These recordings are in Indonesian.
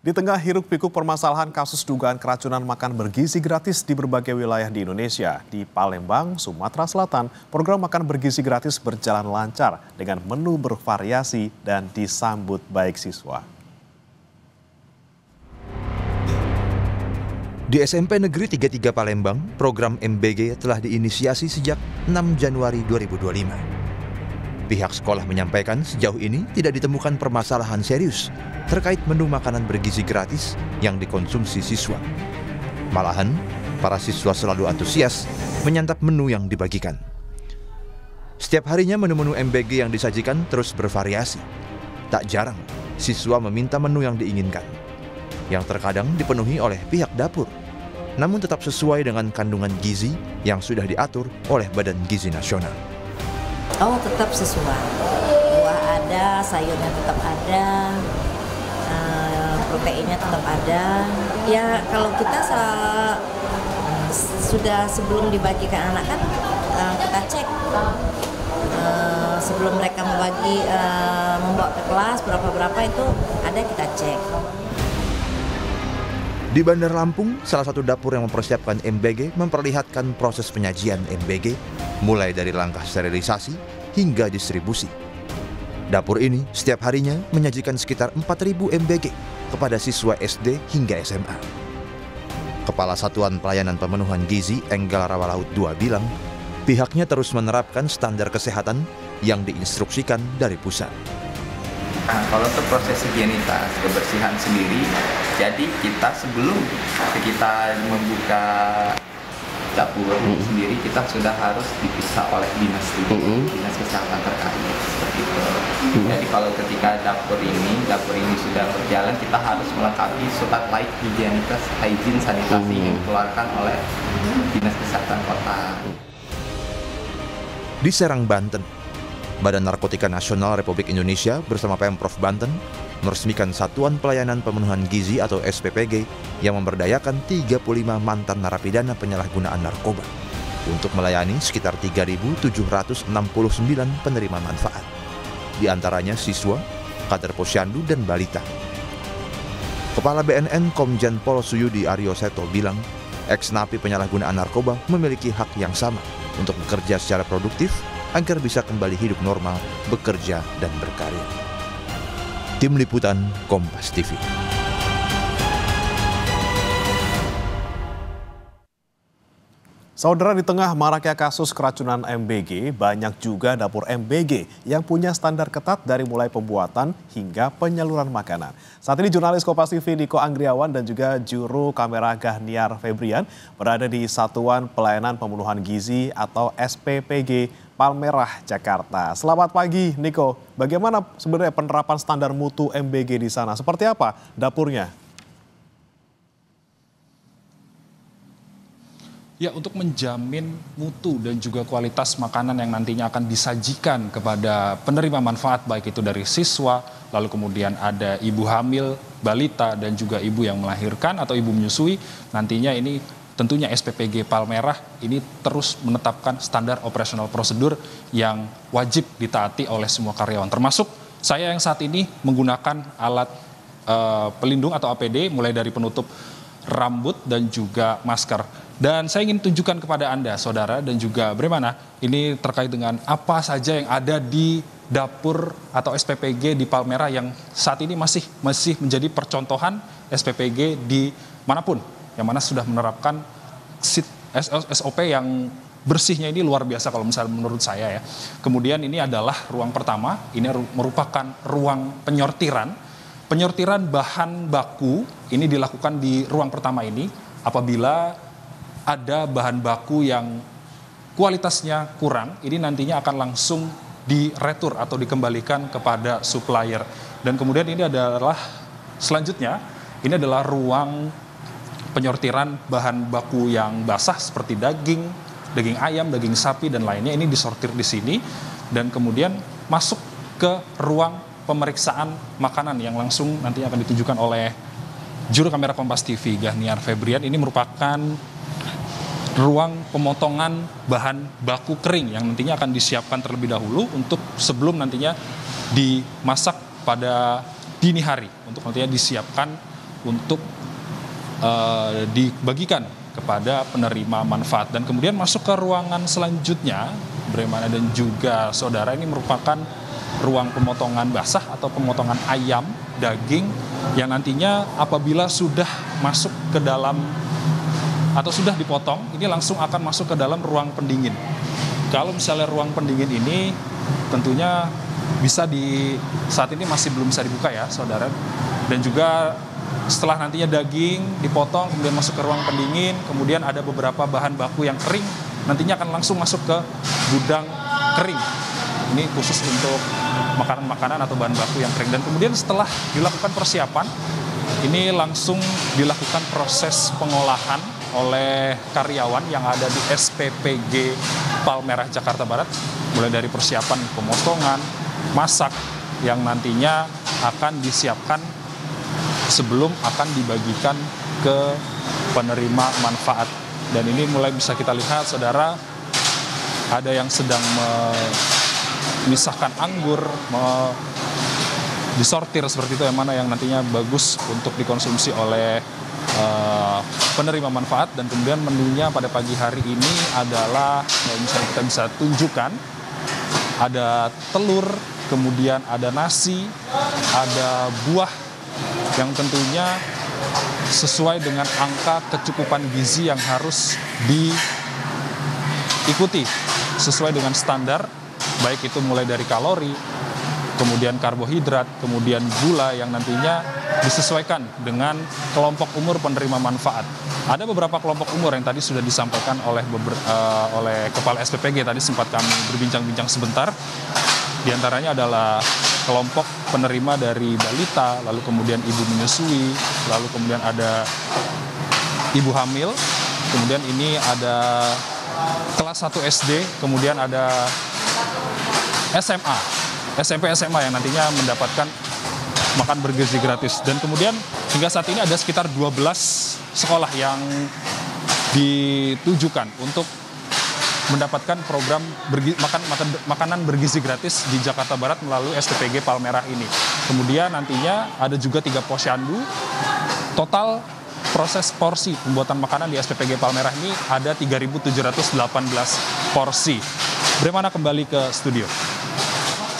Di tengah hiruk-pikuk permasalahan kasus dugaan keracunan makan bergizi gratis di berbagai wilayah di Indonesia, di Palembang, Sumatera Selatan, program makan bergizi gratis berjalan lancar dengan menu bervariasi dan disambut baik siswa. Di SMP Negeri 33 Palembang, program MBG telah diinisiasi sejak 6 Januari 2025. Pihak sekolah menyampaikan sejauh ini tidak ditemukan permasalahan serius terkait menu makanan bergizi gratis yang dikonsumsi siswa. Malahan, para siswa selalu antusias menyantap menu yang dibagikan. Setiap harinya menu-menu MBG yang disajikan terus bervariasi. Tak jarang, siswa meminta menu yang diinginkan, yang terkadang dipenuhi oleh pihak dapur, namun tetap sesuai dengan kandungan gizi yang sudah diatur oleh Badan Gizi Nasional. Oh, tetap sesuai. Buah ada, sayurnya tetap ada, proteinnya tetap ada. Ya kalau kita sudah sebelum dibagikan anak kan kita cek sebelum mereka membawa ke kelas berapa itu ada kita cek. Di Bandar Lampung, salah satu dapur yang mempersiapkan MBG memperlihatkan proses penyajian MBG mulai dari langkah sterilisasi hingga distribusi. Dapur ini setiap harinya menyajikan sekitar 4.000 MBG kepada siswa SD hingga SMA. Kepala Satuan Pelayanan Pemenuhan Gizi Enggal Rawalaut II bilang, pihaknya terus menerapkan standar kesehatan yang diinstruksikan dari pusat. Nah, kalau untuk proses higienitas kebersihan sendiri, jadi kita sebelum kita membuka dapur sendiri, kita sudah harus dipisah oleh dinas kesehatan terkait seperti itu. Jadi kalau ketika dapur ini sudah berjalan, kita harus melengkapi surat laik higienitas, hygiene sanitasi yang dikeluarkan oleh dinas kesehatan kota. Di Serang, Banten, Badan Narkotika Nasional Republik Indonesia bersama Pemprov Banten meresmikan Satuan Pelayanan Pemenuhan Gizi atau SPPG yang memberdayakan 35 mantan narapidana penyalahgunaan narkoba untuk melayani sekitar 3.769 penerima manfaat. Di antaranya siswa, kader posyandu, dan balita. Kepala BNN Komjen Pol Suyudi Aryo Seto bilang, ex-napi penyalahgunaan narkoba memiliki hak yang sama untuk bekerja secara produktif agar bisa kembali hidup normal, bekerja, dan berkarya. Tim Liputan Kompas TV. Saudara, di tengah maraknya kasus keracunan MBG, banyak juga dapur MBG yang punya standar ketat dari mulai pembuatan hingga penyaluran makanan. Saat ini jurnalis Kompas TV Niko Anggriawan dan juga juru kamera Gahniar Febrian berada di Satuan Pelayanan Pemenuhan Gizi atau SPPG Palmerah, Jakarta. Selamat pagi, Niko. Bagaimana sebenarnya penerapan standar mutu MBG di sana? Seperti apa dapurnya? Ya, untuk menjamin mutu dan juga kualitas makanan yang nantinya akan disajikan kepada penerima manfaat, baik itu dari siswa, lalu kemudian ada ibu hamil, balita, dan juga ibu yang melahirkan atau ibu menyusui, nantinya ini tentunya SPPG Palmerah ini terus menetapkan standar operasional prosedur yang wajib ditaati oleh semua karyawan. Termasuk saya yang saat ini menggunakan alat pelindung atau APD mulai dari penutup rambut dan juga masker. Dan saya ingin tunjukkan kepada Anda, saudara, dan juga bagaimana ini terkait dengan apa saja yang ada di dapur atau SPPG di Palmerah yang saat ini masih menjadi percontohan SPPG di manapun, yang mana sudah menerapkan SOP yang bersihnya ini luar biasa kalau misalnya menurut saya ya. Kemudian ini adalah ruang pertama, ini merupakan ruang penyortiran. Penyortiran bahan baku ini dilakukan di ruang pertama ini apabila ada bahan baku yang kualitasnya kurang, ini nantinya akan langsung diretur atau dikembalikan kepada supplier. Dan kemudian ini adalah selanjutnya, ini adalah ruang penyortiran bahan baku yang basah seperti daging ayam, daging sapi, dan lainnya. Ini disortir di sini dan kemudian masuk ke ruang pemeriksaan makanan yang langsung nantinya akan ditunjukkan oleh juru kamera Kompas TV Gahniar Febrian. Ini merupakan ruang pemotongan bahan baku kering yang nantinya akan disiapkan terlebih dahulu untuk sebelum nantinya dimasak pada dini hari untuk nantinya disiapkan untuk dibagikan kepada penerima manfaat. Dan kemudian masuk ke ruangan selanjutnya, Bremana dan juga saudara, ini merupakan ruang pemotongan basah atau pemotongan ayam, daging, yang nantinya apabila sudah masuk ke dalam atau sudah dipotong, ini langsung akan masuk ke dalam ruang pendingin. Kalau misalnya ruang pendingin ini tentunya bisa saat ini masih belum bisa dibuka ya saudara, dan juga setelah nantinya daging dipotong kemudian masuk ke ruang pendingin, kemudian ada beberapa bahan baku yang kering nantinya akan langsung masuk ke gudang kering. Ini khusus untuk makanan-makanan atau bahan baku yang kering. Dan kemudian setelah dilakukan persiapan, ini langsung dilakukan proses pengolahan oleh karyawan yang ada di SPPG Palmerah Jakarta Barat, mulai dari persiapan pemotongan, masak, yang nantinya akan disiapkan sebelum akan dibagikan ke penerima manfaat. Dan ini mulai bisa kita lihat saudara, ada yang sedang memisahkan anggur, disortir seperti itu, yang mana yang nantinya bagus untuk dikonsumsi oleh penerima manfaat. Dan kemudian menunya pada pagi hari ini adalah, misalnya kita bisa tunjukkan, ada telur, kemudian ada nasi, ada buah yang tentunya sesuai dengan angka kecukupan gizi yang harus diikuti sesuai dengan standar, baik itu mulai dari kalori, kemudian karbohidrat, kemudian gula, yang nantinya disesuaikan dengan kelompok umur penerima manfaat. Ada beberapa kelompok umur yang tadi sudah disampaikan oleh Kepala SPPG, tadi sempat kami berbincang-bincang sebentar. Di antaranya adalah kelompok penerima dari balita, lalu kemudian ibu menyusui, lalu kemudian ada ibu hamil, kemudian ini ada kelas 1 SD, kemudian ada SMA, SMP SMA yang nantinya mendapatkan makan bergizi gratis. Dan kemudian hingga saat ini ada sekitar 12 sekolah yang ditujukan untuk mendapatkan program makanan bergizi gratis di Jakarta Barat melalui SPPG Palmerah ini. Kemudian nantinya ada juga 3 posyandu. Total proses porsi pembuatan makanan di SPPG Palmerah ini ada 3.718 porsi. Bremana kembali ke studio.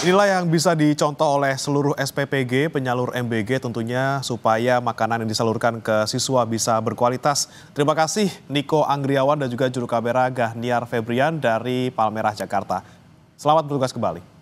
Inilah yang bisa dicontoh oleh seluruh SPPG penyalur MBG tentunya, supaya makanan yang disalurkan ke siswa bisa berkualitas. Terima kasih Niko Anggriawan dan juga juru kamera Gahniar Febrian dari Palmerah Jakarta. Selamat bertugas kembali.